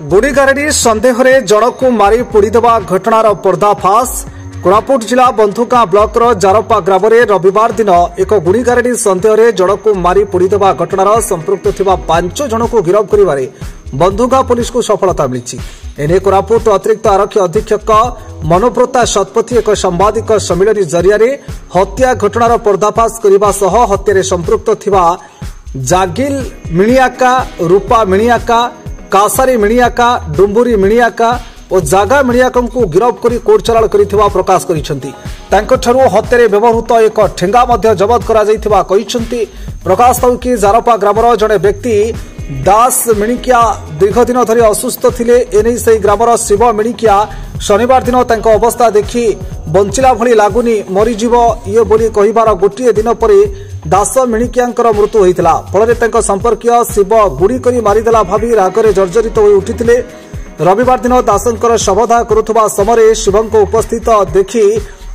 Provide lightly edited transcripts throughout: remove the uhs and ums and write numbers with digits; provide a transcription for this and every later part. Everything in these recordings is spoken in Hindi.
गुड़ीगारेडी सन्देह जनक मारी पोड़ीदेवा घटनार पर्दाफाश कोरापुट जिला बंधुगां ब्लॉक जारपा ग्राम में रविवार दिन एक गुड़ीगारेडी सन्देह जनक मारी पोड़ीदेवा घटनार संपृक्त थिबा 5 जन को गिरफ्त करिबारे बंधुगां पुलिस को सफलता मिली। एने कोरापुट अतिरिक्त आरक्षी अधीक्षक मनोव्रता शतपथी एक सांबादिक सम्मेलन जरिया हत्या घटनार पर्दाफाश करने सह हत्यार संपृक्त थिबा जागिल मिणियाका, रूपा मिणियाका, कासारी मिणियाका, डुम्बुरी मिणियाका और जागा मिणियाका को गिरफ्त कर कोर्ट चलाण कर प्रकाश कर हत्यारे व्यवहृत एक ठेंगा जबत कर प्रकाश पाऊ कि जारपा ग्रामर जड़े व्यक्ति दास मिणिकिया दीर्घ दिन धरी असुस्थ थिले। एने से ग्रामर शिव मिणिकिया शनिवार दिन अवस्था देखि बंचिला भली लागुनी मरीजीव ये बोली कहिबार गोटे दिन पर दास मिणिकियांकर मृत्यु होइतिला। फल संपर्कीय शिव गुड़ी करी मारिदेला भावी रागरे जर्जरित होई उठिथिले। रविवार दिन दासंकर शवदाह करुवा समय शिवंको उपस्थित देखि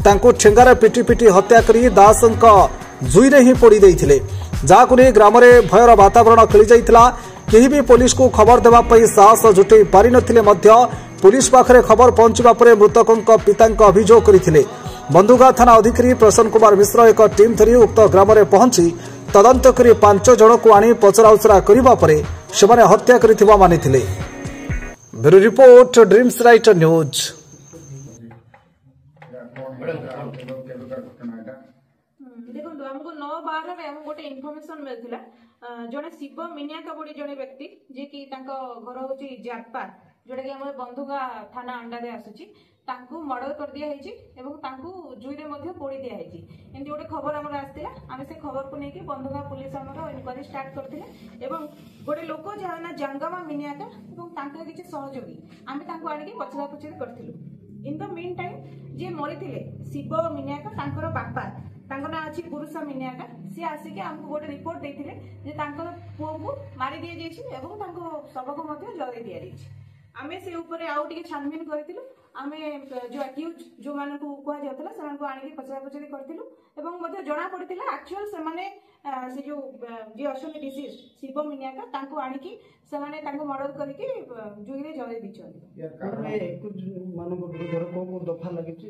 तांको ठेंगारे पिटी पिटी हत्या करी दासंक जुईरे ही पोड़ी देइथिले। जाहाकु नै ग्राम रे भयर वातावरण खेली जाइतिला। केही भी पुलिस को खबर देबा पई साहस जुटै पारि नथिले मध्य पुलिस पाखरे खबर पहुंचबा परे मृतकंक पितांक अभियोग करिथिले। बंधुगां थाना अधिकारी प्रसन्न कुमार मिश्र एक टीम धरी उक्त ग्राम में पहुंची तदंत करी 5 जन को आनी पचराउचरा करबा परे सेमाने हत्या करिथिबा मानिथिले। Bureau report Dreams Writer news. देखो हमको 9/12 रे हम गोटे इन्फॉर्मेशन मिलथिला जने शिव मिनियाका बोडी जने व्यक्ति जे कि तांको घर होची जारपा जोटा कि हमर बंधुगा थाना अंडा दे आसुची तांको मर्डर कर दिया हेची एवं तांको जुईरे मध्ये पोड़ी दिया हेची। एंती गोटे खबर हमर आस्तिला आमे से खबर को नेकी बंधुगा पुलिस हमर इनक्वायरी स्टार्ट करथिले एवं गोटे लोक जाना जंगमा मिनियाका एवं तांको किछि सहयोगी आमे तांको आनी पचरा पचरी करथिलु। इन द मीन टाइम जे मरिथिले शिव मिनियाका तांकर बापा तांको ना अछि पुरुषा मिनियाका से आसिके हमको गोटे रिपोर्ट देथिले जे तांको पुओ को मारि दिया जेछि एवं तांको शव को मध्ये जलाई दिया जेछि। आमे से ऊपर आउ टिके छानबीन करथिलु। आमे जो अक्यूज जो माने को कुआ जातला समान को आनी पचरा पचरी करथिलु एवं मध्ये जणा पड़िथिला एक्चुअल से माने से जो जे असली डिसीज शिव मिनियाका तांको आनी की समाने तांको मर्डर करके जुईरे जलाई दिछन। या कारणे कुछ मानव विरुद्ध को दफा लागिछि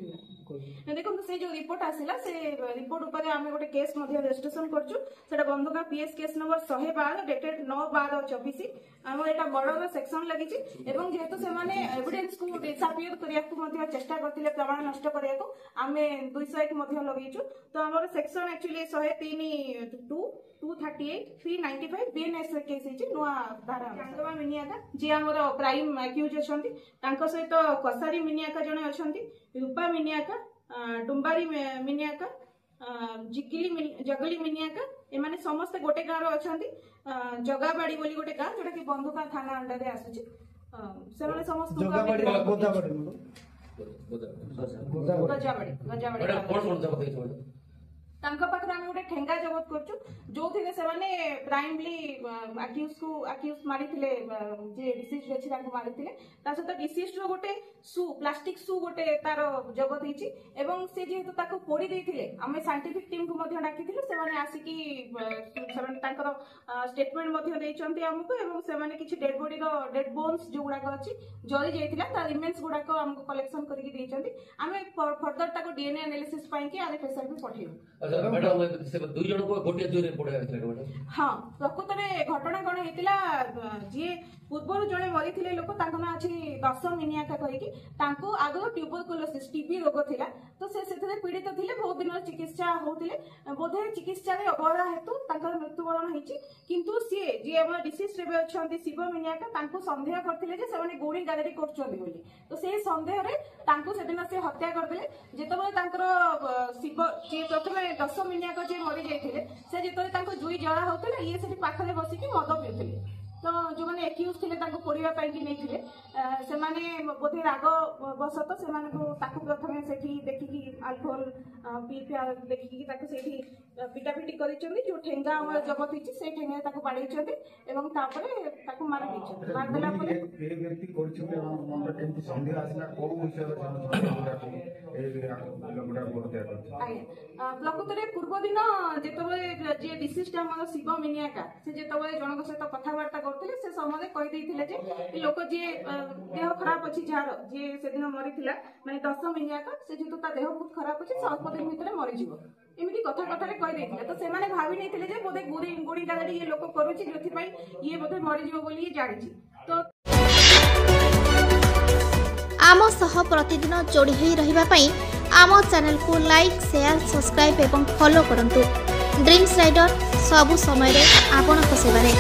देखो से जो रिपोर्ट आसिला से रिपोर्ट ऊपर आमे गोटे केस मध्ये रजिस्ट्रेशन करछु। सेटा बंधुगा पीएस केस नंबर 112 डेटेड 9/12/24 हम एटा मर्डर सेक्शन लागिछि एवं जेहेतु से माने एविडेंस को डिसअपियर करिया को मध्ये चेष्टा करथिले प्रमाण नष्ट करिया को आमे 201 मध्ये लगैछु। तो हमर सेक्शन एक्चुअली 103 238 395 बीएनएस केस हिची नुआ धारा जंगमा मिनियाका जे हमर प्राइम एक्यूज अछंती तांको सहित कसारी मिनियाका जने अछंती रूपा मिनियाका डुम्बारी मिनियाका जगली मिनियाका एमाने समस्त गोटे गाँव अछंती जगाबाड़ी बोली गोटे गाँ जोटा कि बंधुगा थाना अंडा दे आसुची सेमाने समस्त गजाबाड़ी तांका पाखरे आमे गोटे ठेंगा जबत करछु जोथिले से माने प्राइमली अक्यूज मारिथिले जे डिसीज अछि तांको मारिथिले ता सहित डिसीज रो गोटे सु प्लास्टिक सु गोटे तार जबत हिची एवं से जेहेतु ताको पोड़ी देथिले आमे साइंटिफिक टीम को मध्ये डाकिथिले से माने आसी की से माने तांकर स्टेटमेंट मध्ये देइचंती हमको एवं से माने किछि डेड बॉडी रो डेड बोन्स जो गुडा अछि जरी जाइथिला ता रिमेन्स गुडा को हमको कलेक्शन करके देइचंती आमे फर्दर ताको डीएनए एनालिसिस पाई के आदि फेसर भी पठेउ। मैडम से 2 जन को गोटिया जुरे पोड़ा आथिले मैडम। हां प्रकृत रे घटना कोन हेतिला जे पूर्व जने मरिथिले लोक तांको ना अछि 10 मिनियाका कहि कि तांको आगो ट्यूबरकुलोसिस टीबी रोग थिला तो से सेथे पीड़ित थिले बहुत दिन चिकित्सा होतिले बोधे चिकित्सा रे अवहेला हेतु तांकर मृत्युवरण हिची किंतु से जे हमर डिसीज रे अछंती शिव मिनियाका तांको संदेह करथिले जे से माने गोड़ी गारेडी करछंती बोली तो से संदेह रे तांको सेदिन से हत्या करदिले। जेतबे तांकर शिव जे प्रथमे 10 मिनियाका जे मरि जाइथिले से जेतबे तांको जुई जळा होतले ये सेठी पाखले बसी कि मद पिउथिले तो जो माने एक्यूज थिले तांको पोड़िबा पई कि नैथिले से माने बोधे राग बसत से माने को ताकु प्रथमे सेठी देखि कि अल्कोहल पीपिया देखि कि ताकु सेठी ପିଟାପିଟି କରିଛନ୍ତି जो ठेंगा ଆମର ଜବତ ହେଇଛି ସେଇ ठेंगा ତାକୁ ବାଡେଇଛନ୍ତି ଏବଂ ତାପରେ ତାକୁ ମାରି ଦେଇଛନ୍ତି ମାରିଦେଲା ପରେ ଏ ବ୍ୟକ୍ତି କରିଛନ୍ତି ମନରେ କେମିତି ସନ୍ଦେହ ଆସିଲା କୋଉ ବିଷୟରେ ପ୍ରକୃତରେ ପୂର୍ବ ଦିନ ଯେତେବେଳେ ଯିଏ ଡିସିଷ୍ଟ ଆମର ଶିବ ମିନିଆକା ସେ ଯେତେବେଳେ ଜଣଙ୍କ ସହିତ କଥାବାର୍ତ୍ତା କରୁଥିଲେ ସେ ସମୟରେ କହିଦେଇଥିଲେ ଯେ ଏ ଲୋକ ଯିଏ ଦେହ ଖରାପ ଅଛି ଯାହାର ଯିଏ ସେଦିନ ମରିଥିଲା ମାନେ 10 ମିନିଆକା ସେ ଯେହେତୁ ତା ଦେହ ବହୁତ ଖରାପ ଅଛି ସେ ଅଳ୍ପ ଦିନ ଭିତରେ ମରିଯିବ ଏମିତି କଥା କଥାରେ କହିଦେଇଥିଲେ ତ ସେମାନେ ଭାବି ନେଇଥିଲେ ଯେ ବୋଧେ ଗୁଣି ଗାରେଡ଼ି ଇଏ ଲୋକ କରୁଛି ଯୋଉଥିପାଇଁ ଇଏ ବୋଧେ ମରିଯିବ ବୋଲି ଇଏ ଜାଣିଛି ତ आम सह प्रतिदिन जोड़ी होई रहिबा पई आम चैनल को लाइक शेयर सब्सक्राइब एवं फॉलो करंतु ड्रीम्स राइडर सबु समय रे आपन को सेवा रे।